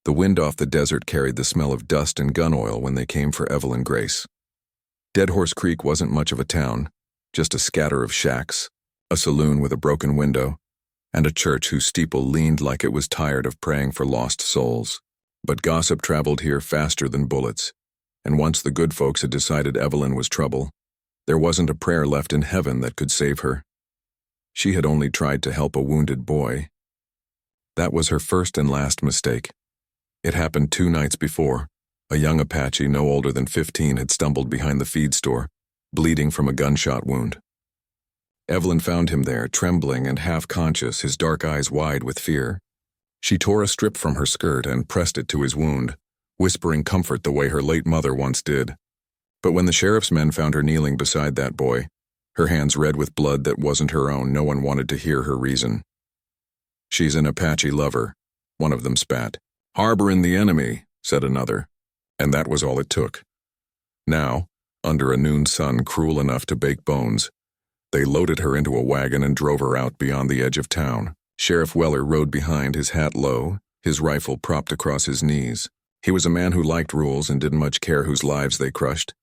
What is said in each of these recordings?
The wind off the desert carried the smell of dust and gun oil when they came for Evelyn Grace. Dead Horse Creek wasn't much of a town, just a scatter of shacks, a saloon with a broken window, and a church whose steeple leaned like it was tired of praying for lost souls. But gossip traveled here faster than bullets, and once the good folks had decided Evelyn was trouble, there wasn't a prayer left in heaven that could save her. She had only tried to help a wounded boy. That was her first and last mistake. It happened 2 nights before. A young Apache no older than 15 had stumbled behind the feed store, bleeding from a gunshot wound. Evelyn found him there, trembling and half-conscious, his dark eyes wide with fear. She tore a strip from her skirt and pressed it to his wound, whispering comfort the way her late mother once did. But when the sheriff's men found her kneeling beside that boy, her hands red with blood that wasn't her own, no one wanted to hear her reason. "She's an Apache lover," one of them spat. "Harboring the enemy," said another. And that was all it took. Now, under a noon sun cruel enough to bake bones, they loaded her into a wagon and drove her out beyond the edge of town. Sheriff Weller rode behind, his hat low, his rifle propped across his knees. He was a man who liked rules and didn't much care whose lives they crushed.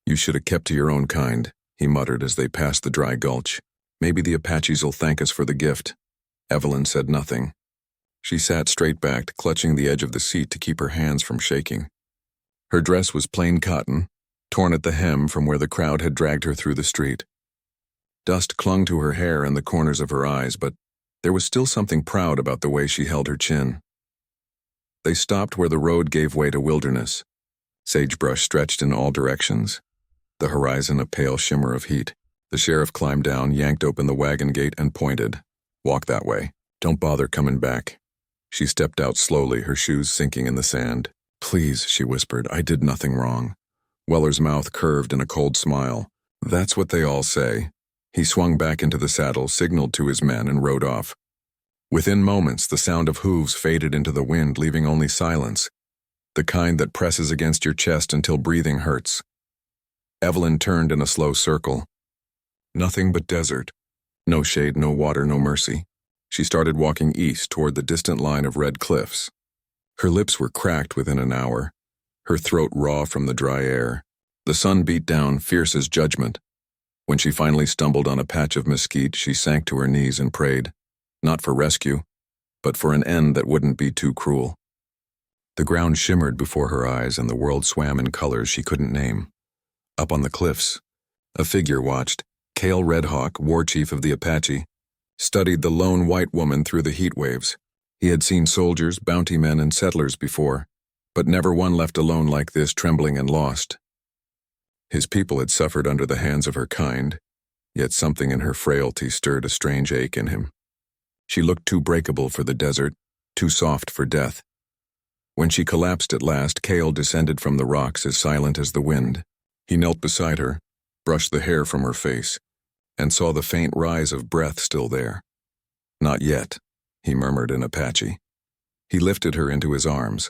"You should have kept to your own kind," he muttered as they passed the dry gulch. "Maybe the Apaches'll thank us for the gift." Evelyn said nothing. She sat straight-backed, clutching the edge of the seat to keep her hands from shaking. Her dress was plain cotton, torn at the hem from where the crowd had dragged her through the street. Dust clung to her hair and the corners of her eyes, but there was still something proud about the way she held her chin. They stopped where the road gave way to wilderness. Sagebrush stretched in all directions, the horizon a pale shimmer of heat. The sheriff climbed down, yanked open the wagon gate, and pointed. "Walk that way. Don't bother coming back." She stepped out slowly, her shoes sinking in the sand. "Please," she whispered, "I did nothing wrong." Weller's mouth curved in a cold smile. "That's what they all say." He swung back into the saddle, signaled to his men, and rode off. Within moments, the sound of hooves faded into the wind, leaving only silence, the kind that presses against your chest until breathing hurts. Evelyn turned in a slow circle. Nothing but desert. No shade, no water, no mercy. She started walking east toward the distant line of red cliffs. Her lips were cracked within an hour, her throat raw from the dry air. The sun beat down, fierce as judgment. When she finally stumbled on a patch of mesquite, she sank to her knees and prayed, not for rescue, but for an end that wouldn't be too cruel. The ground shimmered before her eyes and the world swam in colors she couldn't name. Up on the cliffs, a figure watched. Cale Red Hawk, war chief of the Apache, studied the lone white woman through the heat waves. He had seen soldiers, bounty men, and settlers before, but never one left alone like this, trembling and lost. His people had suffered under the hands of her kind, yet something in her frailty stirred a strange ache in him. She looked too breakable for the desert, too soft for death. When she collapsed at last, Cale descended from the rocks as silent as the wind. He knelt beside her, brushed the hair from her face, and saw the faint rise of breath still there. "Not yet," he murmured in Apache. He lifted her into his arms,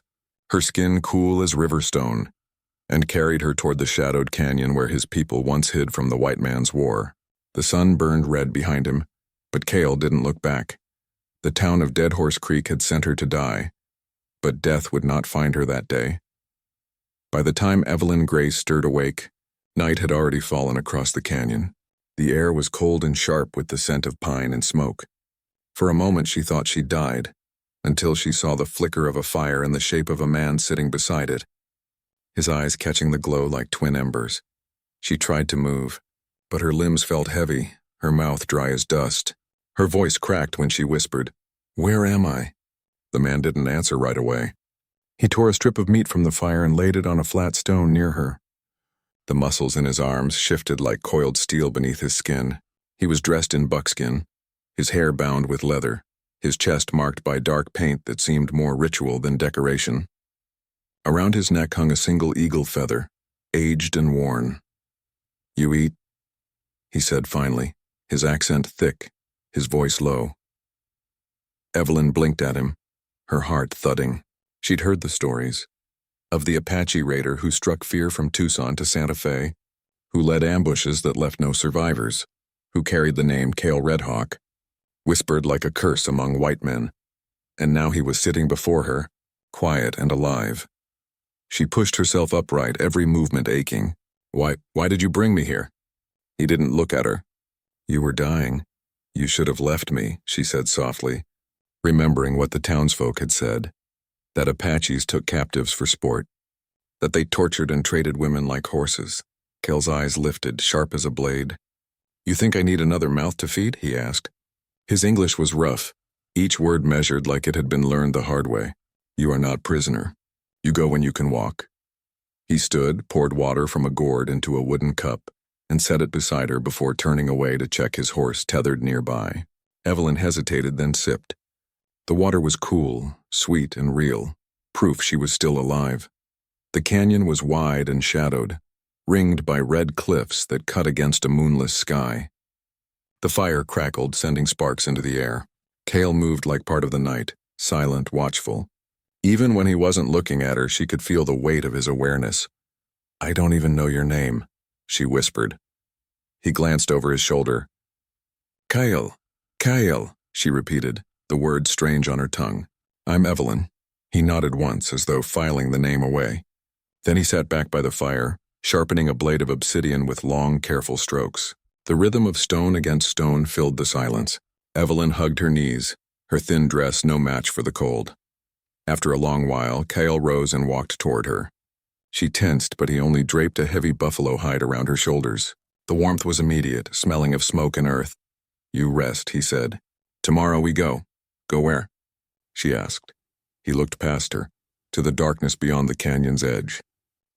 her skin cool as river stone, and carried her toward the shadowed canyon where his people once hid from the white man's war. The sun burned red behind him, but Cale didn't look back. The town of Dead Horse Creek had sent her to die, but death would not find her that day. By the time Evelyn Grace stirred awake, night had already fallen across the canyon. The air was cold and sharp with the scent of pine and smoke. For a moment she thought she'd died, until she saw the flicker of a fire in the shape of a man sitting beside it, his eyes catching the glow like twin embers. She tried to move, but her limbs felt heavy, her mouth dry as dust. Her voice cracked when she whispered, "Where am I?" The man didn't answer right away. He tore a strip of meat from the fire and laid it on a flat stone near her. The muscles in his arms shifted like coiled steel beneath his skin. He was dressed in buckskin, his hair bound with leather, his chest marked by dark paint that seemed more ritual than decoration. Around his neck hung a single eagle feather, aged and worn. "You eat?" he said finally, his accent thick, his voice low. Evelyn blinked at him, her heart thudding. She'd heard the stories of the Apache raider who struck fear from Tucson to Santa Fe, who led ambushes that left no survivors, who carried the name Cale Red Hawk, whispered like a curse among white men. And now he was sitting before her, quiet and alive. She pushed herself upright, every movement aching. Why did you bring me here?" He didn't look at her. "You were dying. You should have left me," she said softly, remembering what the townsfolk had said, that Apaches took captives for sport, that they tortured and traded women like horses. Cale's eyes lifted, sharp as a blade. "You think I need another mouth to feed?" he asked. His English was rough, each word measured like it had been learned the hard way. "You are not prisoner. You go when you can walk." He stood, poured water from a gourd into a wooden cup, and set it beside her before turning away to check his horse tethered nearby. Evelyn hesitated, then sipped. The water was cool, sweet and real, proof she was still alive. The canyon was wide and shadowed, ringed by red cliffs that cut against a moonless sky. The fire crackled, sending sparks into the air. Cale moved like part of the night, silent, watchful. Even when he wasn't looking at her, she could feel the weight of his awareness. "I don't even know your name," she whispered. He glanced over his shoulder. "Kyle, Kyle," she repeated, the word strange on her tongue. "I'm Evelyn." He nodded once, as though filing the name away. Then he sat back by the fire, sharpening a blade of obsidian with long, careful strokes. The rhythm of stone against stone filled the silence. Evelyn hugged her knees, her thin dress no match for the cold. After a long while, Kyle rose and walked toward her. She tensed, but he only draped a heavy buffalo hide around her shoulders. The warmth was immediate, smelling of smoke and earth. "You rest," he said. "Tomorrow we go." "Go where?" she asked. He looked past her, to the darkness beyond the canyon's edge.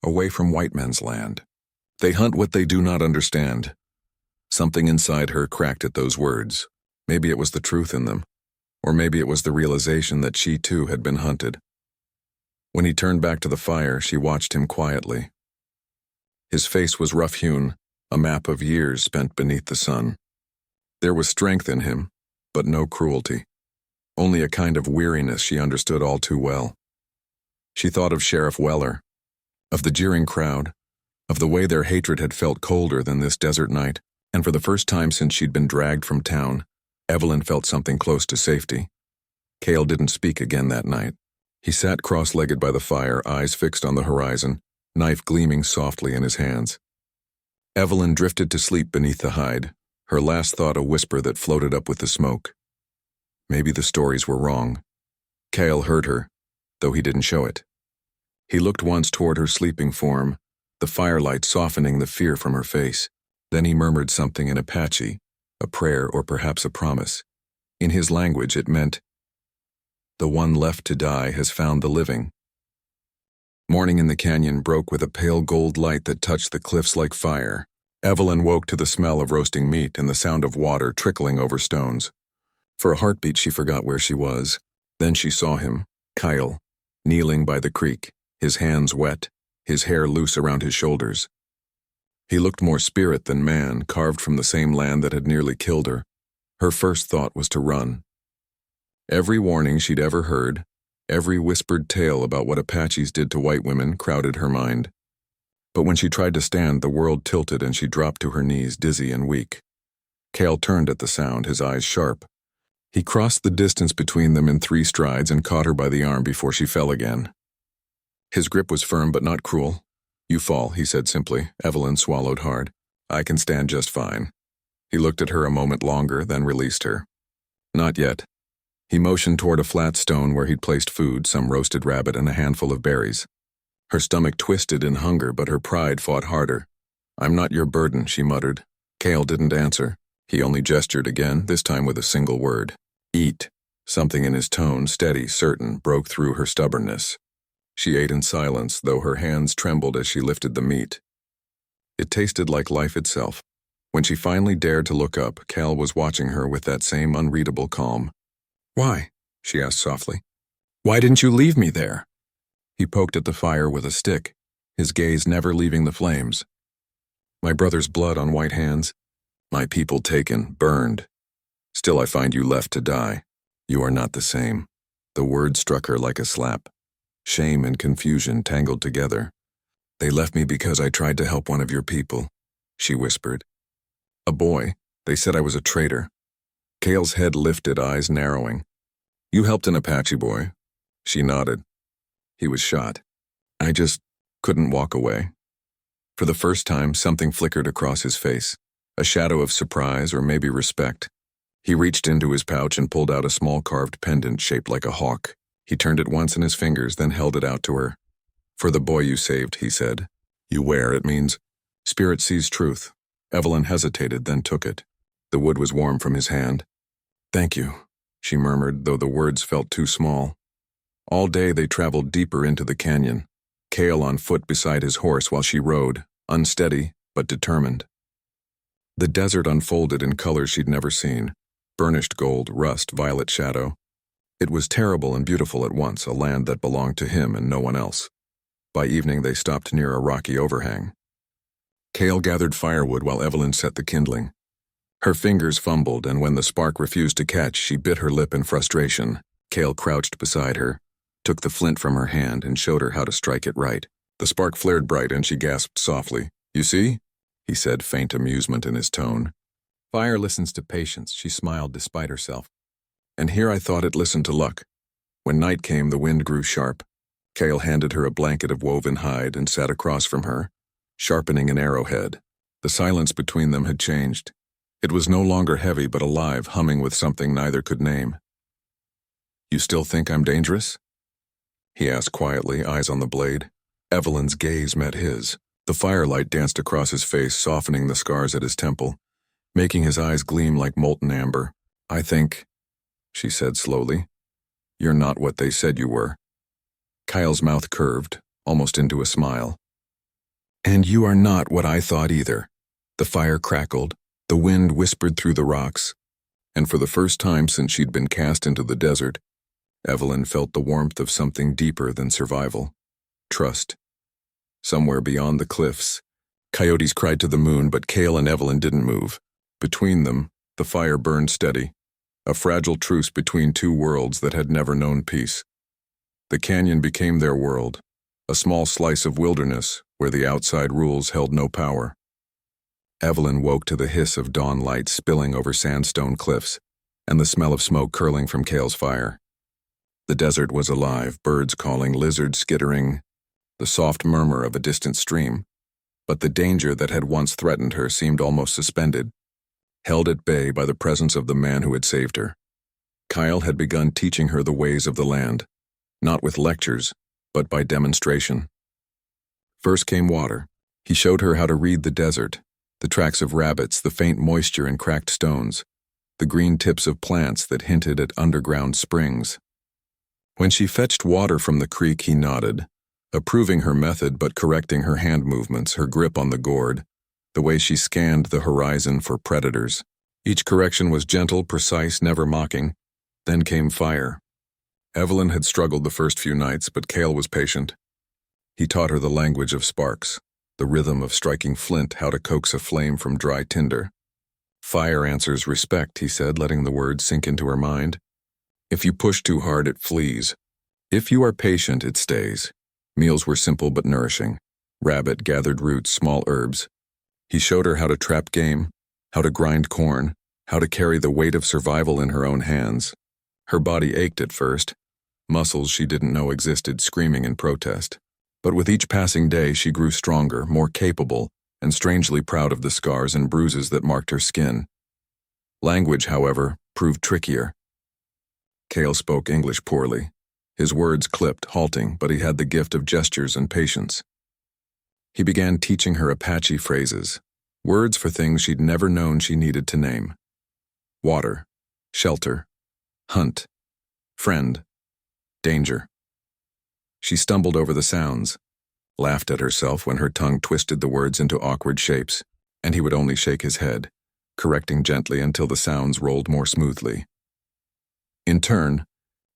Away from white men's land. "They hunt what they do not understand." Something inside her cracked at those words. Maybe it was the truth in them. Or maybe it was the realization that she too had been hunted. When he turned back to the fire, she watched him quietly. His face was rough-hewn, a map of years spent beneath the sun. There was strength in him, but no cruelty. Only a kind of weariness she understood all too well. She thought of Sheriff Weller, of the jeering crowd, of the way their hatred had felt colder than this desert night, and for the first time since she'd been dragged from town, Evelyn felt something close to safety. Cale didn't speak again that night. He sat cross-legged by the fire, eyes fixed on the horizon, knife gleaming softly in his hands. Evelyn drifted to sleep beneath the hide, her last thought a whisper that floated up with the smoke. Maybe the stories were wrong. Cale heard her, though he didn't show it. He looked once toward her sleeping form, the firelight softening the fear from her face. Then he murmured something in Apache, a prayer or perhaps a promise. In his language it meant, "The one left to die has found the living." Morning in the canyon broke with a pale gold light that touched the cliffs like fire. Evelyn woke to the smell of roasting meat and the sound of water trickling over stones. For a heartbeat she forgot where she was. Then she saw him, Kyle, kneeling by the creek, his hands wet, his hair loose around his shoulders. He looked more spirit than man, carved from the same land that had nearly killed her. Her first thought was to run. Every warning she'd ever heard, every whispered tale about what Apaches did to white women crowded her mind. But when she tried to stand, the world tilted and she dropped to her knees, dizzy and weak. Cale turned at the sound, his eyes sharp. He crossed the distance between them in 3 strides and caught her by the arm before she fell again. His grip was firm but not cruel. "You fall," he said simply. Evelyn swallowed hard. "I can stand just fine." He looked at her a moment longer, then released her. "Not yet." He motioned toward a flat stone where he'd placed food, some roasted rabbit and a handful of berries. Her stomach twisted in hunger, but her pride fought harder. "I'm not your burden," she muttered. Cale didn't answer. He only gestured again, this time with a single word. "Eat." Something in his tone, steady, certain, broke through her stubbornness. She ate in silence, though her hands trembled as she lifted the meat. It tasted like life itself. When she finally dared to look up, Cale was watching her with that same unreadable calm. "Why?" she asked softly. "Why didn't you leave me there?" He poked at the fire with a stick, his gaze never leaving the flames. "My brother's blood on white hands. My people taken, burned. Still I find you left to die. You are not the same." The word struck her like a slap. Shame and confusion tangled together. "They left me because I tried to help one of your people," she whispered. "A boy. They said I was a traitor." Cale's head lifted, eyes narrowing. "You helped an Apache boy." She nodded. He was shot. I just couldn't walk away. For the first time, something flickered across his face, a shadow of surprise or maybe respect. He reached into his pouch and pulled out a small carved pendant shaped like a hawk. He turned it once in his fingers, then held it out to her. "For the boy you saved," he said. "You wear, it means spirit sees truth." Evelyn hesitated, then took it. The wood was warm from his hand. "Thank you," she murmured, though the words felt too small. All day they traveled deeper into the canyon, Cale on foot beside his horse while she rode, unsteady but determined. The desert unfolded in colors she'd never seen: burnished gold, rust, violet shadow. It was terrible and beautiful at once, a land that belonged to him and no one else. By evening they stopped near a rocky overhang. Cale gathered firewood while Evelyn set the kindling. Her fingers fumbled, and when the spark refused to catch, she bit her lip in frustration. Cale crouched beside her, took the flint from her hand, and showed her how to strike it right. The spark flared bright, and she gasped softly. "You see?" he said, faint amusement in his tone. "Fire listens to patience," she smiled despite herself. "And here I thought it listened to luck." When night came, the wind grew sharp. Cale handed her a blanket of woven hide and sat across from her, sharpening an arrowhead. The silence between them had changed. It was no longer heavy but alive, humming with something neither could name. "You still think I'm dangerous?" he asked quietly, eyes on the blade. Evelyn's gaze met his. The firelight danced across his face, softening the scars at his temple, making his eyes gleam like molten amber. "I think," she said slowly, "you're not what they said you were." Kyle's mouth curved, almost into a smile. "And you are not what I thought either." The fire crackled, the wind whispered through the rocks, and for the first time since she'd been cast into the desert, Evelyn felt the warmth of something deeper than survival. Trust. Somewhere beyond the cliffs, coyotes cried to the moon, but Cale and Evelyn didn't move. Between them, the fire burned steady, a fragile truce between two worlds that had never known peace. The canyon became their world, a small slice of wilderness where the outside rules held no power. Evelyn woke to the hiss of dawn light spilling over sandstone cliffs and the smell of smoke curling from Cale's fire. The desert was alive, birds calling, lizards skittering, the soft murmur of a distant stream. But the danger that had once threatened her seemed almost suspended, held at bay by the presence of the man who had saved her. Kyle had begun teaching her the ways of the land, not with lectures, but by demonstration. First came water. He showed her how to read the desert, the tracks of rabbits, the faint moisture in cracked stones, the green tips of plants that hinted at underground springs. When she fetched water from the creek, he nodded, approving her method but correcting her hand movements, her grip on the gourd, the way she scanned the horizon for predators. Each correction was gentle, precise, never mocking. Then came fire. Evelyn had struggled the first few nights, but Cale was patient. He taught her the language of sparks, the rhythm of striking flint, how to coax a flame from dry tinder. "Fire answers respect," he said, letting the words sink into her mind. "If you push too hard, it flees. If you are patient, it stays." Meals were simple but nourishing. Rabbit, gathered roots, small herbs. He showed her how to trap game, how to grind corn, how to carry the weight of survival in her own hands. Her body ached at first, muscles she didn't know existed screaming in protest. But with each passing day she grew stronger, more capable, and strangely proud of the scars and bruises that marked her skin. Language, however, proved trickier. Cale spoke English poorly. His words clipped, halting, but he had the gift of gestures and patience. He began teaching her Apache phrases, words for things she'd never known she needed to name. Water, shelter, hunt, friend, danger. She stumbled over the sounds, laughed at herself when her tongue twisted the words into awkward shapes, and he would only shake his head, correcting gently until the sounds rolled more smoothly. In turn,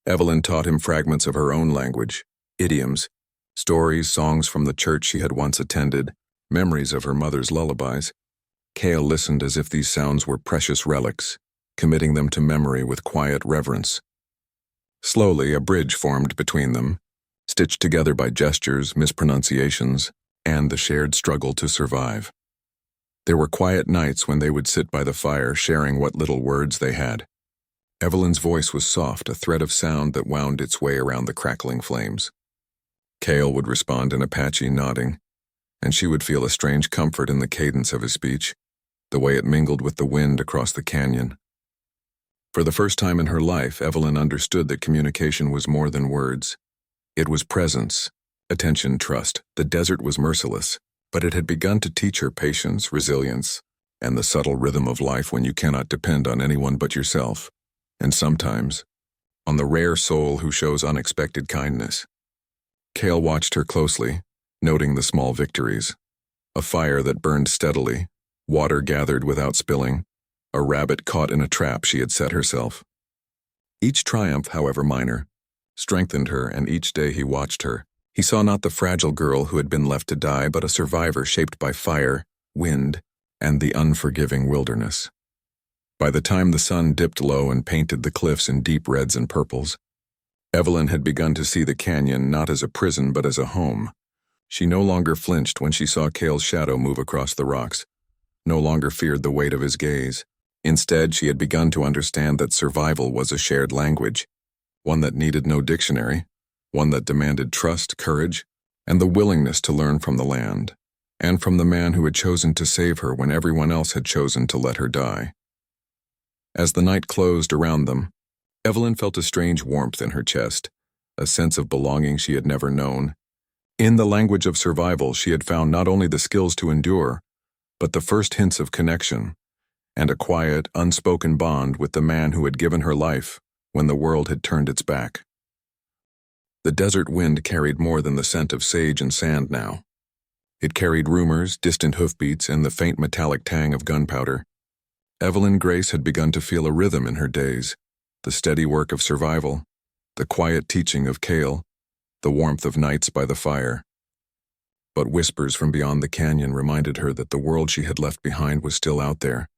Evelyn taught him fragments of her own language, idioms, stories, songs from the church she had once attended, memories of her mother's lullabies. Cale listened as if these sounds were precious relics, committing them to memory with quiet reverence. Slowly, a bridge formed between them, stitched together by gestures, mispronunciations, and the shared struggle to survive. There were quiet nights when they would sit by the fire, sharing what little words they had. Evelyn's voice was soft, a thread of sound that wound its way around the crackling flames. Cale would respond in Apache, nodding, and she would feel a strange comfort in the cadence of his speech, the way it mingled with the wind across the canyon. For the first time in her life, Evelyn understood that communication was more than words. It was presence, attention, trust. The desert was merciless, but it had begun to teach her patience, resilience, and the subtle rhythm of life when you cannot depend on anyone but yourself, and sometimes on the rare soul who shows unexpected kindness. Cale watched her closely, noting the small victories. A fire that burned steadily, water gathered without spilling, a rabbit caught in a trap she had set herself. Each triumph, however minor, strengthened her, and each day he watched her, he saw not the fragile girl who had been left to die, but a survivor shaped by fire, wind, and the unforgiving wilderness. By the time the sun dipped low and painted the cliffs in deep reds and purples, Evelyn had begun to see the canyon not as a prison but as a home. She no longer flinched when she saw Cale's shadow move across the rocks, no longer feared the weight of his gaze. Instead, she had begun to understand that survival was a shared language, one that needed no dictionary, one that demanded trust, courage, and the willingness to learn from the land, and from the man who had chosen to save her when everyone else had chosen to let her die. As the night closed around them, Evelyn felt a strange warmth in her chest, a sense of belonging she had never known. In the language of survival, she had found not only the skills to endure, but the first hints of connection, and a quiet, unspoken bond with the man who had given her life when the world had turned its back. The desert wind carried more than the scent of sage and sand now. It carried rumors, distant hoofbeats, and the faint metallic tang of gunpowder. Evelyn Grace had begun to feel a rhythm in her days, the steady work of survival, the quiet teaching of Cale, the warmth of nights by the fire. But whispers from beyond the canyon reminded her that the world she had left behind was still out there,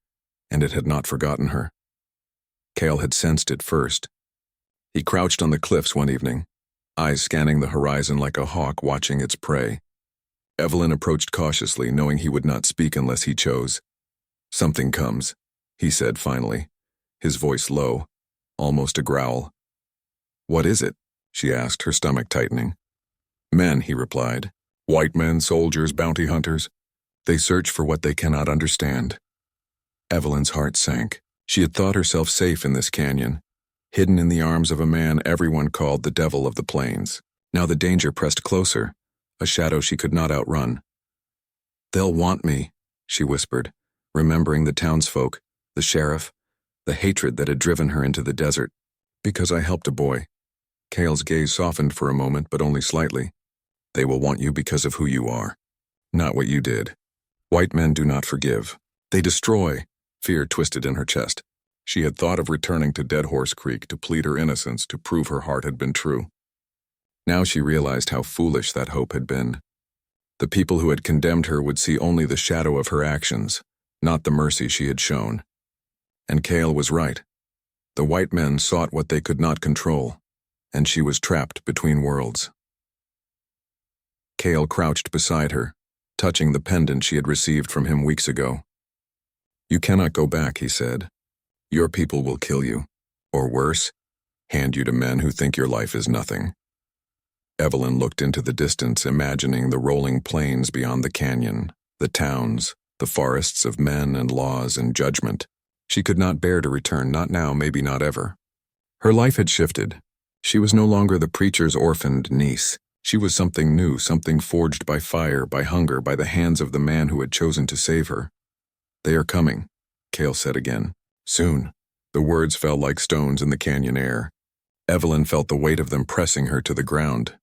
and it had not forgotten her. Cale had sensed it first. He crouched on the cliffs one evening, eyes scanning the horizon like a hawk watching its prey. Evelyn approached cautiously, knowing he would not speak unless he chose. "Something comes," he said finally, his voice low, almost a growl. "What is it?" she asked, her stomach tightening. "Men," he replied. "White men, soldiers, bounty hunters. They search for what they cannot understand." Evelyn's heart sank. She had thought herself safe in this canyon, hidden in the arms of a man everyone called the devil of the plains. Now the danger pressed closer, a shadow she could not outrun. "They'll want me," she whispered, remembering the townsfolk, the sheriff, the hatred that had driven her into the desert. "Because I helped a boy." Cale's gaze softened for a moment, but only slightly. "They will want you because of who you are, not what you did. White men do not forgive. They destroy." Fear twisted in her chest. She had thought of returning to Dead Horse Creek to plead her innocence, to prove her heart had been true. Now she realized how foolish that hope had been. The people who had condemned her would see only the shadow of her actions, not the mercy she had shown. And Cale was right. The white men sought what they could not control, and she was trapped between worlds. Cale crouched beside her, touching the pendant she had received from him weeks ago. "You cannot go back," he said. "Your people will kill you, or worse, hand you to men who think your life is nothing." Evelyn looked into the distance, imagining the rolling plains beyond the canyon, the towns, the forests of men and laws and judgment. She could not bear to return, not now, maybe not ever. Her life had shifted. She was no longer the preacher's orphaned niece. She was something new, something forged by fire, by hunger, by the hands of the man who had chosen to save her. "They are coming," Cale said again. "Soon." The words fell like stones in the canyon air. Evelyn felt the weight of them pressing her to the ground.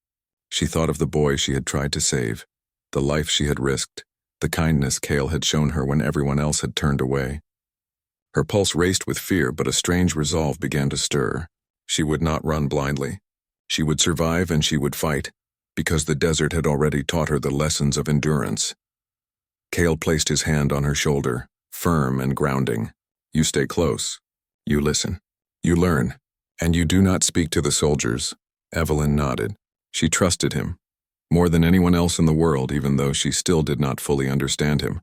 She thought of the boy she had tried to save, the life she had risked, the kindness Cale had shown her when everyone else had turned away. Her pulse raced with fear, but a strange resolve began to stir. She would not run blindly. She would survive, and she would fight, because the desert had already taught her the lessons of endurance. Cale placed his hand on her shoulder, firm and grounding. "You stay close. You listen. You learn. And you do not speak to the soldiers." Evelyn nodded. She trusted him, more than anyone else in the world, even though she still did not fully understand him.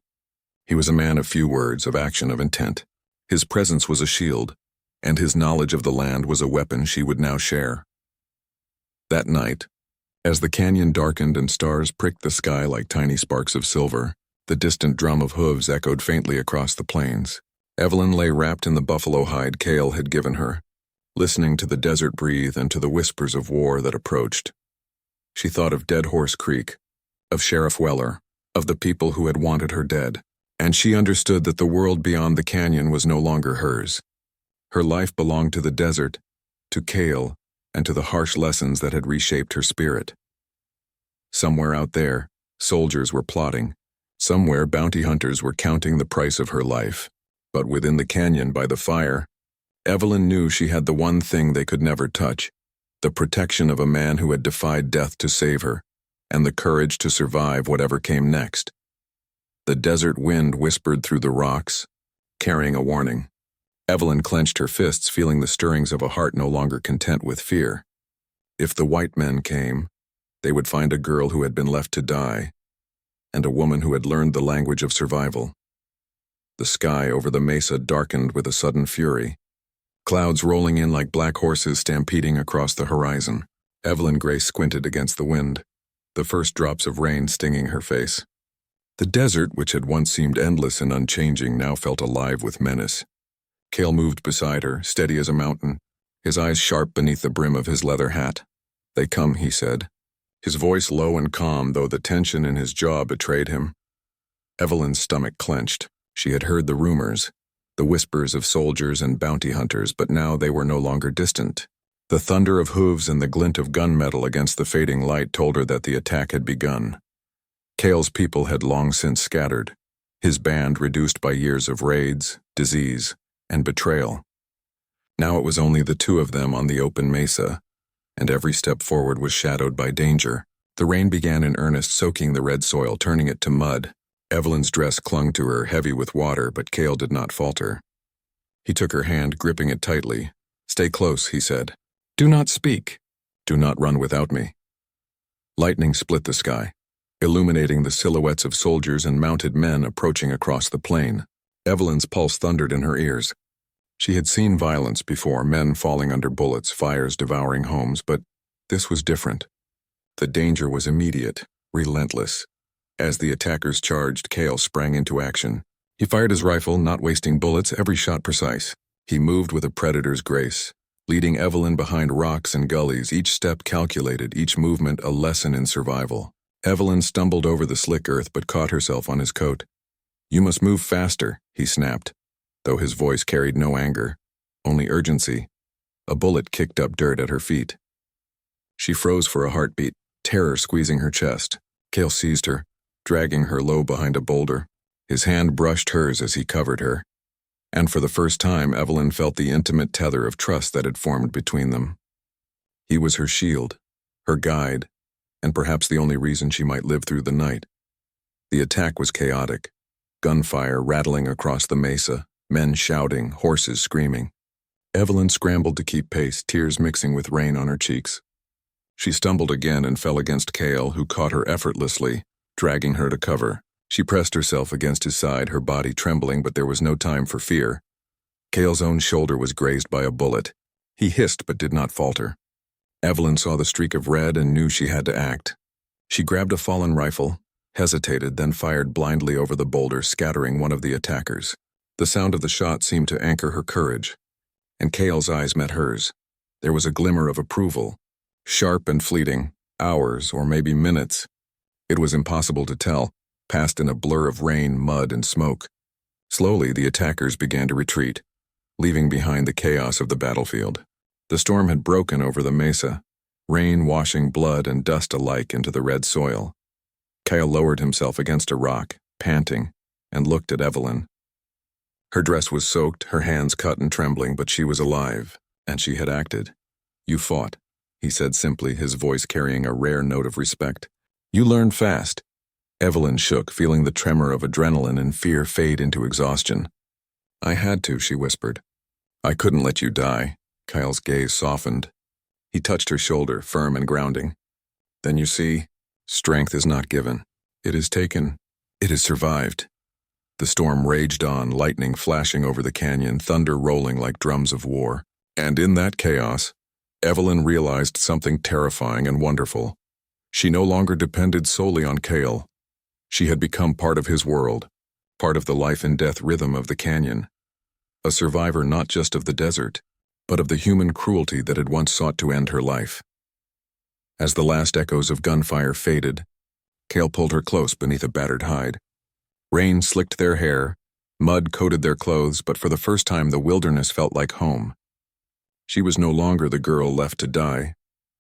He was a man of few words, of action, of intent. His presence was a shield, and his knowledge of the land was a weapon she would now share. That night, As the canyon darkened and stars pricked the sky like tiny sparks of silver, the distant drum of hooves echoed faintly across the plains. Evelyn lay wrapped in the buffalo hide Cale had given her, listening to the desert breathe and to the whispers of war that approached. She thought of Dead Horse Creek, of Sheriff Weller, of the people who had wanted her dead, and she understood that the world beyond the canyon was no longer hers. Her life belonged to the desert, to Cale, and to the harsh lessons that had reshaped her spirit. Somewhere out there, soldiers were plotting. Somewhere, bounty hunters were counting the price of her life. But within the canyon by the fire, Evelyn knew she had the one thing they could never touch, the protection of a man who had defied death to save her, and the courage to survive whatever came next. The desert wind whispered through the rocks, carrying a warning. Evelyn clenched her fists, feeling the stirrings of a heart no longer content with fear. If the white men came, they would find a girl who had been left to die, and a woman who had learned the language of survival. The sky over the mesa darkened with a sudden fury, clouds rolling in like black horses stampeding across the horizon. Evelyn Grace squinted against the wind, the first drops of rain stinging her face. The desert, which had once seemed endless and unchanging, now felt alive with menace. Cale moved beside her, steady as a mountain, his eyes sharp beneath the brim of his leather hat. "They come," he said, his voice low and calm, though the tension in his jaw betrayed him. Evelyn's stomach clenched. She had heard the rumors, the whispers of soldiers and bounty hunters, but now they were no longer distant. The thunder of hooves and the glint of gunmetal against the fading light told her that the attack had begun. Cale's people had long since scattered, his band reduced by years of raids, disease, and betrayal. Now it was only the two of them on the open mesa, and every step forward was shadowed by danger. The rain began in earnest, soaking the red soil, turning it to mud. Evelyn's dress clung to her, heavy with water, but Cale did not falter. He took her hand, gripping it tightly. "Stay close," he said. "Do not speak. Do not run without me." Lightning split the sky, illuminating the silhouettes of soldiers and mounted men approaching across the plain. Evelyn's pulse thundered in her ears. She had seen violence before, men falling under bullets, fires devouring homes, but this was different. The danger was immediate, relentless. As the attackers charged, Cale sprang into action. He fired his rifle, not wasting bullets, every shot precise. He moved with a predator's grace, leading Evelyn behind rocks and gullies, each step calculated, each movement a lesson in survival. Evelyn stumbled over the slick earth but caught herself on his coat. "You must move faster," he snapped, though his voice carried no anger, only urgency. A bullet kicked up dirt at her feet. She froze for a heartbeat, terror squeezing her chest. Cale seized her, dragging her low behind a boulder. His hand brushed hers as he covered her, and for the first time Evelyn felt the intimate tether of trust that had formed between them. He was her shield, her guide, and perhaps the only reason she might live through the night. The attack was chaotic, gunfire rattling across the mesa, men shouting, horses screaming. Evelyn scrambled to keep pace, tears mixing with rain on her cheeks. She stumbled again and fell against Cale, who caught her effortlessly, dragging her to cover. She pressed herself against his side, her body trembling, but there was no time for fear. Cale's own shoulder was grazed by a bullet. He hissed but did not falter. Evelyn saw the streak of red and knew she had to act. She grabbed a fallen rifle, hesitated, then fired blindly over the boulder, scattering one of the attackers. The sound of the shot seemed to anchor her courage, and Cale's eyes met hers. There was a glimmer of approval, sharp and fleeting, hours or maybe minutes. It was impossible to tell, passed in a blur of rain, mud, and smoke. Slowly, the attackers began to retreat, leaving behind the chaos of the battlefield. The storm had broken over the mesa, rain washing blood and dust alike into the red soil. Cale lowered himself against a rock, panting, and looked at Evelyn. Her dress was soaked, her hands cut and trembling, but she was alive, and she had acted. "You fought," he said simply, his voice carrying a rare note of respect. "You learned fast." Evelyn shook, feeling the tremor of adrenaline and fear fade into exhaustion. "I had to," she whispered. "I couldn't let you die." Cale's gaze softened. He touched her shoulder, firm and grounding. "Then you see, strength is not given. It is taken. It is survived." The storm raged on, lightning flashing over the canyon, thunder rolling like drums of war. And in that chaos, Evelyn realized something terrifying and wonderful. She no longer depended solely on Cale. She had become part of his world, part of the life and death rhythm of the canyon. A survivor not just of the desert, but of the human cruelty that had once sought to end her life. As the last echoes of gunfire faded, Cale pulled her close beneath a battered hide. Rain slicked their hair, mud coated their clothes, but for the first time the wilderness felt like home. She was no longer the girl left to die.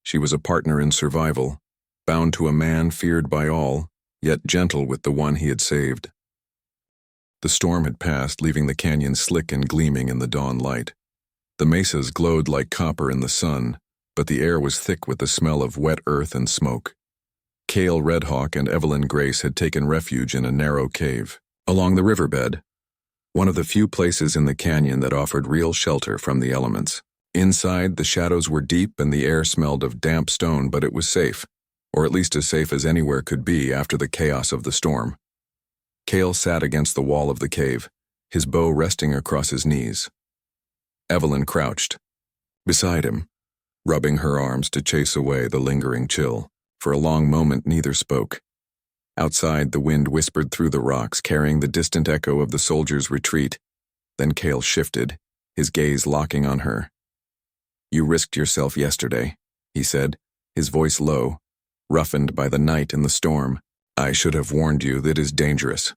She was a partner in survival, bound to a man feared by all, yet gentle with the one he had saved. The storm had passed, leaving the canyon slick and gleaming in the dawn light. The mesas glowed like copper in the sun, but the air was thick with the smell of wet earth and smoke. Cale Redhawk and Evelyn Grace had taken refuge in a narrow cave, along the riverbed, one of the few places in the canyon that offered real shelter from the elements. Inside, the shadows were deep and the air smelled of damp stone, but it was safe, or at least as safe as anywhere could be after the chaos of the storm. Cale sat against the wall of the cave, his bow resting across his knees. Evelyn crouched beside him, rubbing her arms to chase away the lingering chill. For a long moment, neither spoke. Outside, the wind whispered through the rocks, carrying the distant echo of the soldiers' retreat. Then Cale shifted, his gaze locking on her. "You risked yourself yesterday," he said, his voice low, roughened by the night and the storm. "I should have warned you that it is dangerous."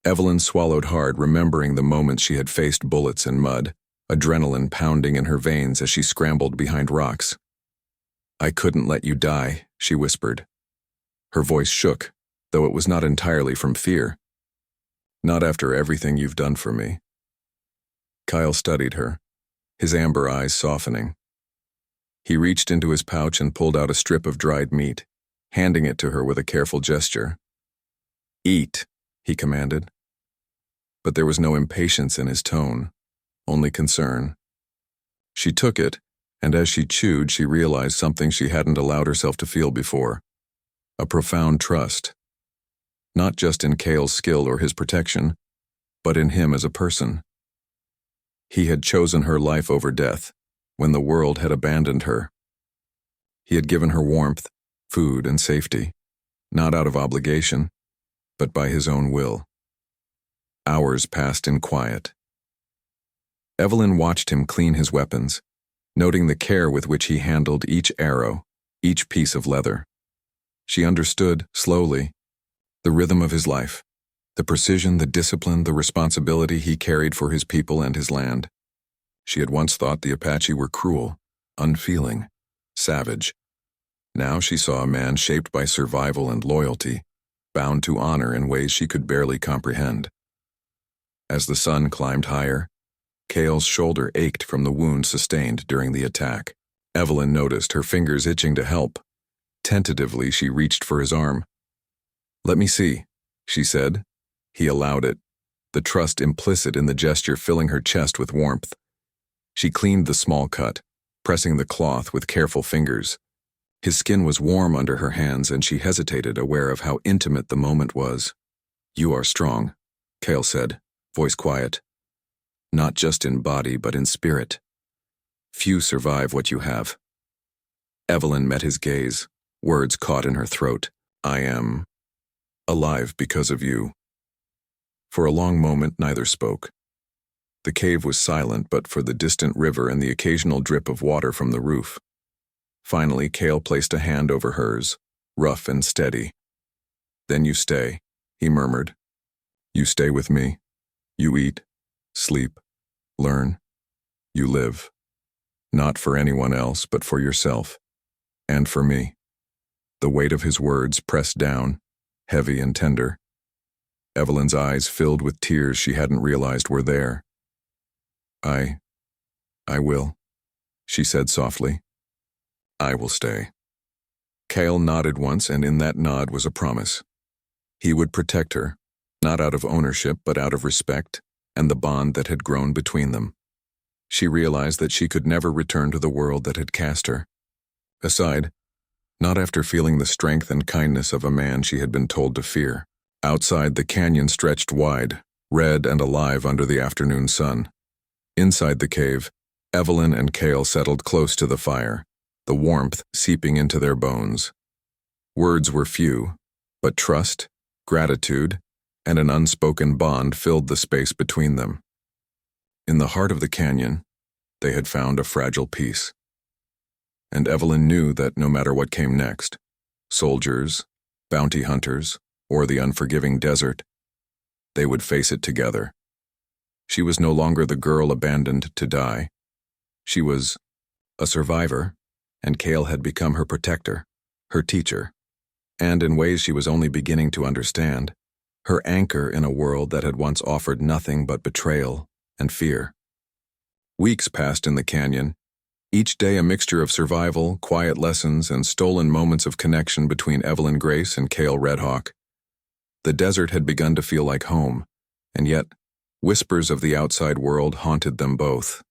Evelyn swallowed hard, remembering the moments she had faced bullets and mud, adrenaline pounding in her veins as she scrambled behind rocks. "I couldn't let you die," she whispered. Her voice shook, though it was not entirely from fear. "Not after everything you've done for me." Kyle studied her, his amber eyes softening. He reached into his pouch and pulled out a strip of dried meat, handing it to her with a careful gesture. "Eat," he commanded. But there was no impatience in his tone, only concern. She took it, and as she chewed, she realized something she hadn't allowed herself to feel before. A profound trust. Not just in Cale's skill or his protection, but in him as a person. He had chosen her life over death, when the world had abandoned her. He had given her warmth, food, and safety, not out of obligation, but by his own will. Hours passed in quiet. Evelyn watched him clean his weapons, noting the care with which he handled each arrow, each piece of leather. She understood, slowly, the rhythm of his life, the precision, the discipline, the responsibility he carried for his people and his land. She had once thought the Apache were cruel, unfeeling, savage. Now she saw a man shaped by survival and loyalty, bound to honor in ways she could barely comprehend. As the sun climbed higher, Cale's shoulder ached from the wound sustained during the attack. Evelyn noticed her fingers itching to help. Tentatively, she reached for his arm. "Let me see," she said. He allowed it, the trust implicit in the gesture filling her chest with warmth. She cleaned the small cut, pressing the cloth with careful fingers. His skin was warm under her hands, and she hesitated, aware of how intimate the moment was. "You are strong," Cale said, voice quiet. "Not just in body, but in spirit. Few survive what you have." Evelyn met his gaze, words caught in her throat. "I am alive because of you." For a long moment, neither spoke. The cave was silent but for the distant river and the occasional drip of water from the roof. Finally, Cale placed a hand over hers, rough and steady. "Then you stay," he murmured. "You stay with me. You eat, sleep, learn. You live. Not for anyone else, but for yourself. And for me." The weight of his words pressed down, heavy and tender. Evelyn's eyes filled with tears she hadn't realized were there. I will," she said softly. "I will stay." Cale nodded once, and in that nod was a promise. He would protect her, not out of ownership but out of respect and the bond that had grown between them. She realized that she could never return to the world that had cast her. Aside, not after feeling the strength and kindness of a man she had been told to fear. Outside, the canyon stretched wide, red and alive under the afternoon sun. Inside the cave, Evelyn and Cale settled close to the fire, the warmth seeping into their bones. Words were few, but trust, gratitude, and an unspoken bond filled the space between them. In the heart of the canyon, they had found a fragile peace. And Evelyn knew that no matter what came next, soldiers, bounty hunters, or the unforgiving desert, they would face it together. She was no longer the girl abandoned to die. She was a survivor, and Cale had become her protector, her teacher, and in ways she was only beginning to understand, her anchor in a world that had once offered nothing but betrayal and fear. Weeks passed in the canyon, each day a mixture of survival, quiet lessons, and stolen moments of connection between Evelyn Grace and Cale Redhawk. The desert had begun to feel like home, and yet whispers of the outside world haunted them both.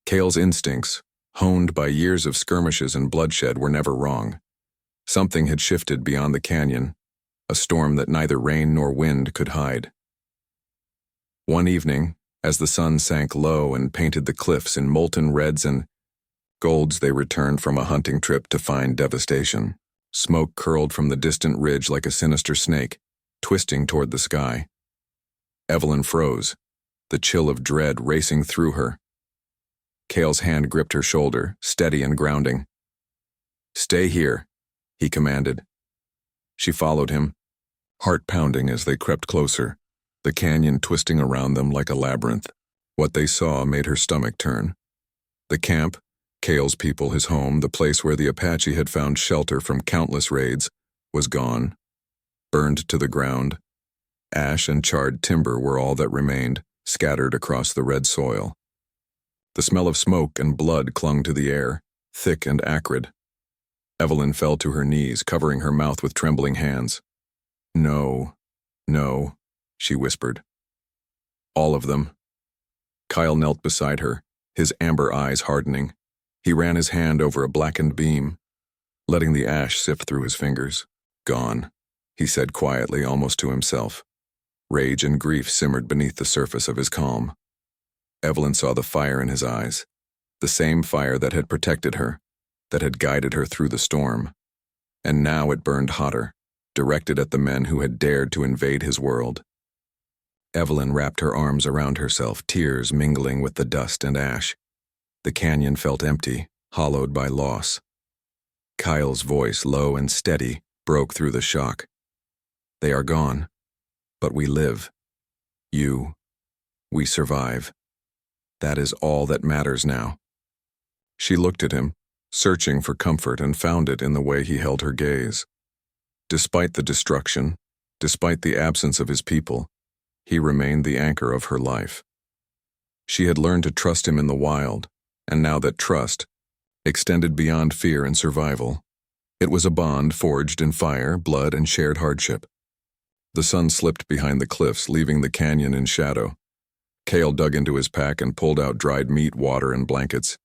Cale's instincts, honed by years of skirmishes and bloodshed, were never wrong. Something had shifted beyond the canyon, a storm that neither rain nor wind could hide. One evening, as the sun sank low and painted the cliffs in molten reds and golds, they returned from a hunting trip to find devastation. Smoke curled from the distant ridge like a sinister snake, twisting toward the sky. Evelyn froze, the chill of dread racing through her. Cale's hand gripped her shoulder, steady and grounding. "Stay here," he commanded. She followed him, heart pounding as they crept closer, the canyon twisting around them like a labyrinth. What they saw made her stomach turn. The camp, Cale's people, his home, the place where the Apache had found shelter from countless raids, was gone, burned to the ground. Ash and charred timber were all that remained, scattered across the red soil. The smell of smoke and blood clung to the air, thick and acrid. Evelyn fell to her knees, covering her mouth with trembling hands. "No, no," she whispered. "All of them." Kyle knelt beside her, his amber eyes hardening. He ran his hand over a blackened beam, letting the ash sift through his fingers. "Gone," he said quietly, almost to himself. Rage and grief simmered beneath the surface of his calm. Evelyn saw the fire in his eyes, the same fire that had protected her, that had guided her through the storm. And now it burned hotter, directed at the men who had dared to invade his world. Evelyn wrapped her arms around herself, tears mingling with the dust and ash. The canyon felt empty, hollowed by loss. Kyle's voice, low and steady, broke through the shock. "They are gone, but we live. We survive. That is all that matters now." She looked at him, searching for comfort, and found it in the way he held her gaze. Despite the destruction, despite the absence of his people, he remained the anchor of her life. She had learned to trust him in the wild, and now that trust extended beyond fear and survival. It was a bond forged in fire, blood, and shared hardship. The sun slipped behind the cliffs, leaving the canyon in shadow. Cale dug into his pack and pulled out dried meat, water, and blankets.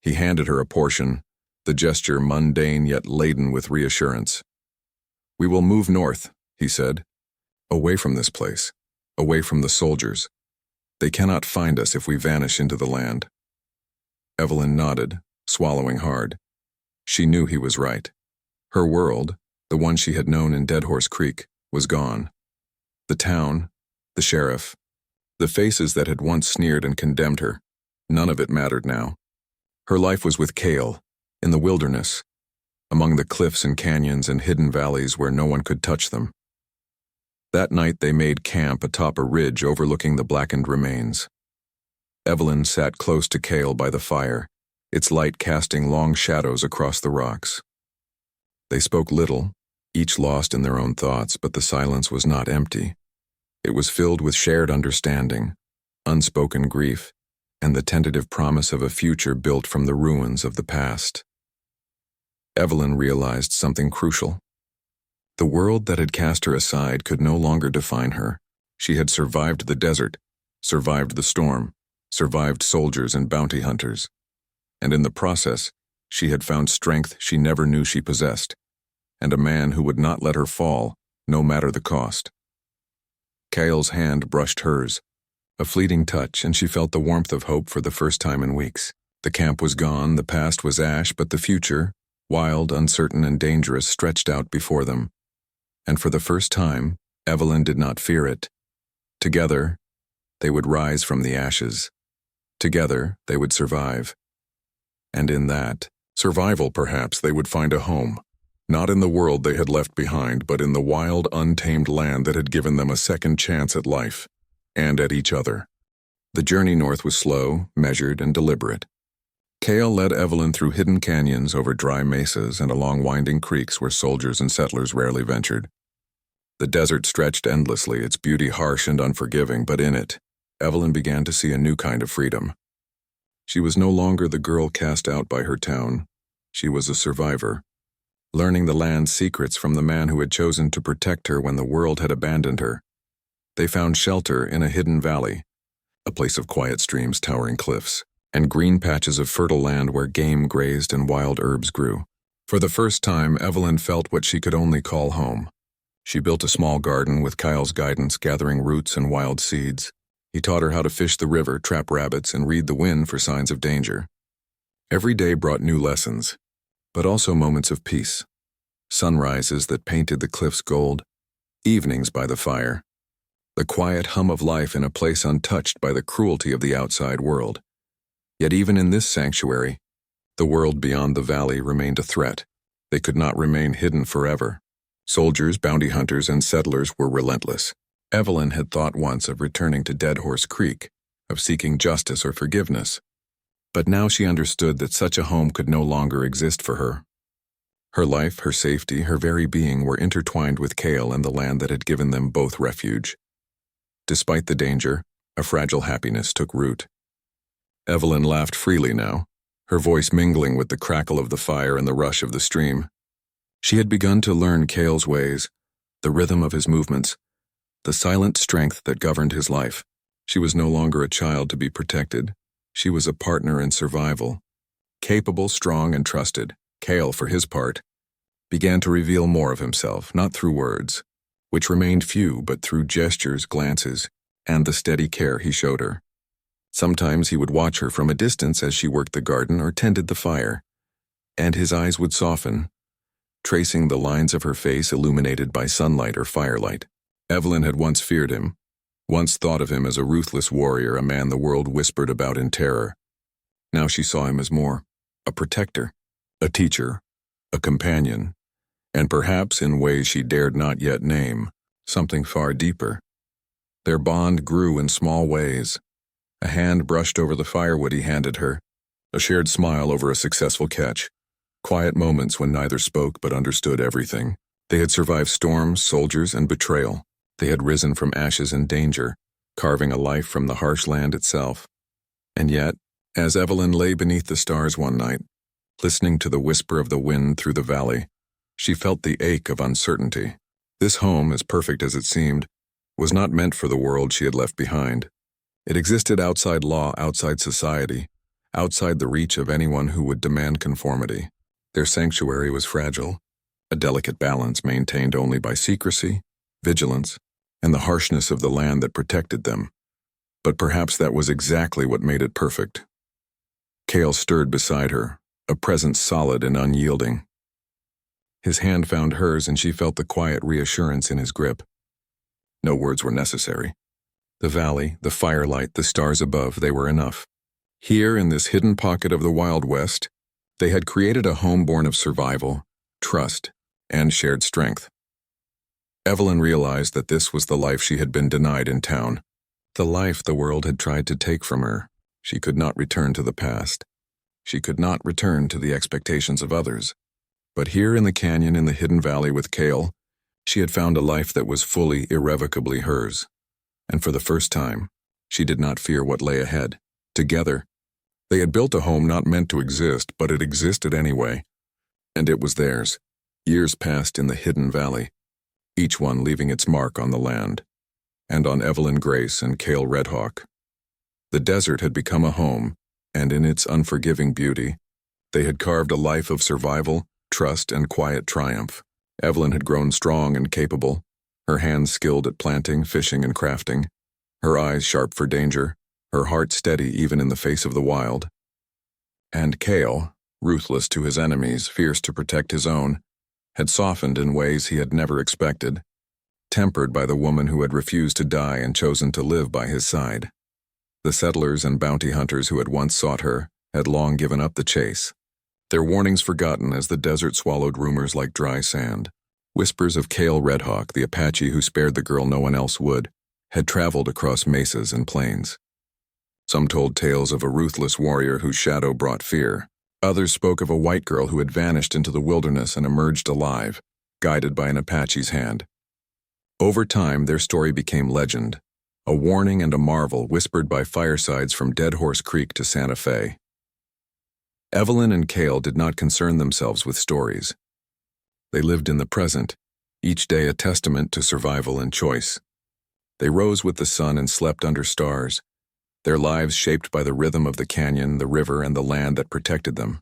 He handed her a portion, the gesture mundane yet laden with reassurance. "We will move north," he said. "Away from this place, away from the soldiers. They cannot find us if we vanish into the land." Evelyn nodded, swallowing hard. She knew he was right. Her world, the one she had known in Dead Horse Creek, was gone. The town, the sheriff, the faces that had once sneered and condemned her, none of it mattered now. Her life was with Cale, in the wilderness, among the cliffs and canyons and hidden valleys where no one could touch them. That night they made camp atop a ridge overlooking the blackened remains. Evelyn sat close to Cale by the fire, its light casting long shadows across the rocks. They spoke little, each lost in their own thoughts, but the silence was not empty. It was filled with shared understanding, unspoken grief, and the tentative promise of a future built from the ruins of the past. Evelyn realized something crucial. The world that had cast her aside could no longer define her. She had survived the desert, survived the storm, survived soldiers and bounty hunters. And in the process, she had found strength she never knew she possessed, and a man who would not let her fall, no matter the cost. Cale's hand brushed hers, a fleeting touch, and she felt the warmth of hope for the first time in weeks. The camp was gone, the past was ash, but the future, wild, uncertain, and dangerous, stretched out before them. And for the first time, Evelyn did not fear it. Together, they would rise from the ashes. Together, they would survive. And in that survival, perhaps, they would find a home. Not in the world they had left behind, but in the wild, untamed land that had given them a second chance at life, and at each other. The journey north was slow, measured, and deliberate. Cale led Evelyn through hidden canyons, over dry mesas, and along winding creeks where soldiers and settlers rarely ventured. The desert stretched endlessly, its beauty harsh and unforgiving, but in it, Evelyn began to see a new kind of freedom. She was no longer the girl cast out by her town. She was a survivor, learning the land's secrets from the man who had chosen to protect her when the world had abandoned her. They found shelter in a hidden valley, a place of quiet streams, towering cliffs, and green patches of fertile land where game grazed and wild herbs grew. For the first time, Evelyn felt what she could only call home. She built a small garden with Kyle's guidance, gathering roots and wild seeds. He taught her how to fish the river, trap rabbits, and read the wind for signs of danger. Every day brought new lessons, but also moments of peace. Sunrises that painted the cliffs gold, evenings by the fire, the quiet hum of life in a place untouched by the cruelty of the outside world. Yet even in this sanctuary, the world beyond the valley remained a threat. They could not remain hidden forever. Soldiers, bounty hunters, and settlers were relentless. Evelyn had thought once of returning to Dead Horse Creek, of seeking justice or forgiveness. But now she understood that such a home could no longer exist for her. Her life, her safety, her very being were intertwined with Cale and the land that had given them both refuge. Despite the danger, a fragile happiness took root. Evelyn laughed freely now, her voice mingling with the crackle of the fire and the rush of the stream. She had begun to learn Cale's ways, the rhythm of his movements, the silent strength that governed his life. She was no longer a child to be protected. She was a partner in survival. Capable, strong, and trusted, Cale, for his part, began to reveal more of himself, not through words, which remained few, but through gestures, glances, and the steady care he showed her. Sometimes he would watch her from a distance as she worked the garden or tended the fire, and his eyes would soften, tracing the lines of her face illuminated by sunlight or firelight. Evelyn had once feared him, once thought of him as a ruthless warrior, a man the world whispered about in terror. Now she saw him as more, a protector, a teacher, a companion, and perhaps in ways she dared not yet name, something far deeper. Their bond grew in small ways. A hand brushed over the firewood he handed her, a shared smile over a successful catch, quiet moments when neither spoke but understood everything. They had survived storms, soldiers, and betrayal. They had risen from ashes and danger, carving a life from the harsh land itself. And yet, as Evelyn lay beneath the stars one night, listening to the whisper of the wind through the valley, she felt the ache of uncertainty. This home, as perfect as it seemed, was not meant for the world she had left behind. It existed outside law, outside society, outside the reach of anyone who would demand conformity. Their sanctuary was fragile, a delicate balance maintained only by secrecy, vigilance, and the harshness of the land that protected them. But perhaps that was exactly what made it perfect. Cale stirred beside her, a presence solid and unyielding. His hand found hers, and she felt the quiet reassurance in his grip. No words were necessary. The valley, the firelight, the stars above, they were enough. Here, in this hidden pocket of the Wild West, they had created a home born of survival, trust, and shared strength. Evelyn realized that this was the life she had been denied in town, the life the world had tried to take from her. She could not return to the past. She could not return to the expectations of others. But here in the canyon, in the hidden valley with Cale, she had found a life that was fully, irrevocably hers. And for the first time, she did not fear what lay ahead. Together, they had built a home not meant to exist, but it existed anyway. And it was theirs. Years passed in the hidden valley, each one leaving its mark on the land, and on Evelyn Grace and Cale Redhawk. The desert had become a home, and in its unforgiving beauty, they had carved a life of survival, trust, and quiet triumph. Evelyn had grown strong and capable, her hands skilled at planting, fishing, and crafting, her eyes sharp for danger, her heart steady even in the face of the wild. And Cale, ruthless to his enemies, fierce to protect his own, had softened in ways he had never expected, tempered by the woman who had refused to die and chosen to live by his side. The settlers and bounty hunters who had once sought her had long given up the chase, their warnings forgotten as the desert swallowed rumors like dry sand. Whispers of Cale Redhawk, the Apache who spared the girl no one else would, had traveled across mesas and plains. Some told tales of a ruthless warrior whose shadow brought fear. Others spoke of a white girl who had vanished into the wilderness and emerged alive, guided by an Apache's hand. Over time, their story became legend, a warning and a marvel whispered by firesides from Dead Horse Creek to Santa Fe. Evelyn and Cale did not concern themselves with stories. They lived in the present, each day a testament to survival and choice. They rose with the sun and slept under stars, their lives shaped by the rhythm of the canyon, the river, and the land that protected them.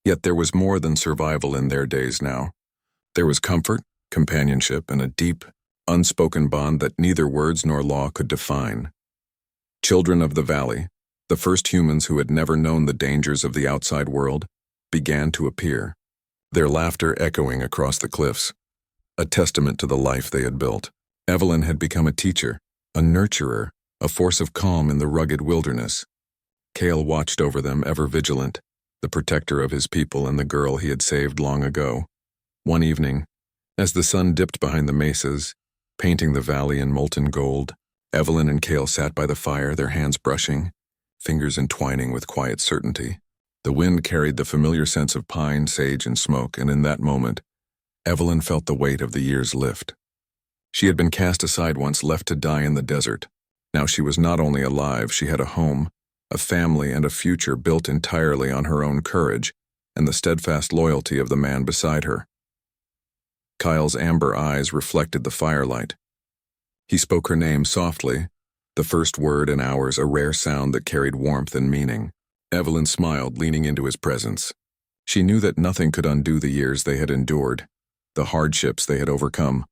Yet there was more than survival in their days now. There was comfort, companionship, and a deep, unspoken bond that neither words nor law could define. Children of the valley, the first humans who had never known the dangers of the outside world, began to appear, their laughter echoing across the cliffs, a testament to the life they had built. Evelyn had become a teacher, a nurturer, a force of calm in the rugged wilderness. Cale watched over them, ever vigilant, the protector of his people and the girl he had saved long ago. One evening, as the sun dipped behind the mesas, painting the valley in molten gold, Evelyn and Cale sat by the fire, their hands brushing, fingers entwining with quiet certainty. The wind carried the familiar sense of pine, sage, and smoke, and in that moment, Evelyn felt the weight of the years lift. She had been cast aside once, left to die in the desert. Now she was not only alive, she had a home, a family, and a future built entirely on her own courage and the steadfast loyalty of the man beside her. Kyle's amber eyes reflected the firelight. He spoke her name softly, the first word in hours, a rare sound that carried warmth and meaning. Evelyn smiled, leaning into his presence. She knew that nothing could undo the years they had endured, the hardships they had overcome,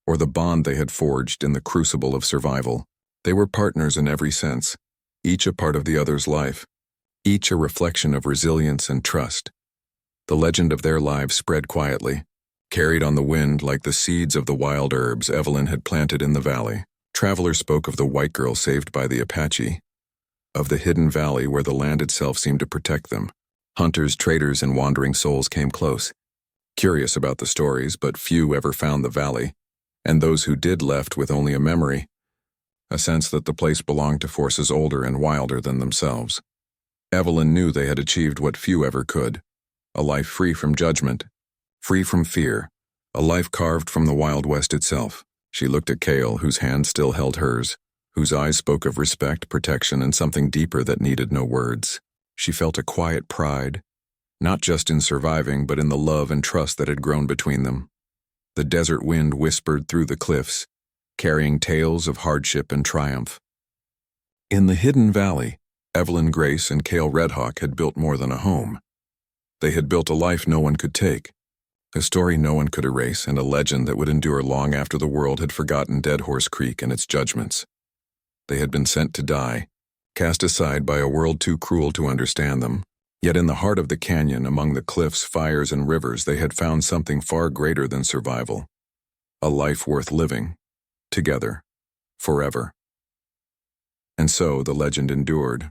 or the bond they had forged in the crucible of survival. They were partners in every sense, each a part of the other's life, each a reflection of resilience and trust. The legend of their lives spread quietly, carried on the wind like the seeds of the wild herbs Evelyn had planted in the valley. Travelers spoke of the white girl saved by the Apache, of the hidden valley where the land itself seemed to protect them. Hunters, traders, and wandering souls came close, curious about the stories, but few ever found the valley, and those who did left with only a memory, a sense that the place belonged to forces older and wilder than themselves. Evelyn knew they had achieved what few ever could, a life free from judgment, free from fear, a life carved from the Wild West itself. She looked at Cale, whose hand still held hers, whose eyes spoke of respect, protection, and something deeper that needed no words. She felt a quiet pride, not just in surviving, but in the love and trust that had grown between them. The desert wind whispered through the cliffs, carrying tales of hardship and triumph. In the hidden valley, Evelyn Grace and Cale Redhawk had built more than a home. They had built a life no one could take, a story no one could erase, and a legend that would endure long after the world had forgotten Dead Horse Creek and its judgments. They had been sent to die, cast aside by a world too cruel to understand them. Yet in the heart of the canyon, among the cliffs, fires, and rivers, they had found something far greater than survival. A life worth living, together, forever. And so the legend endured,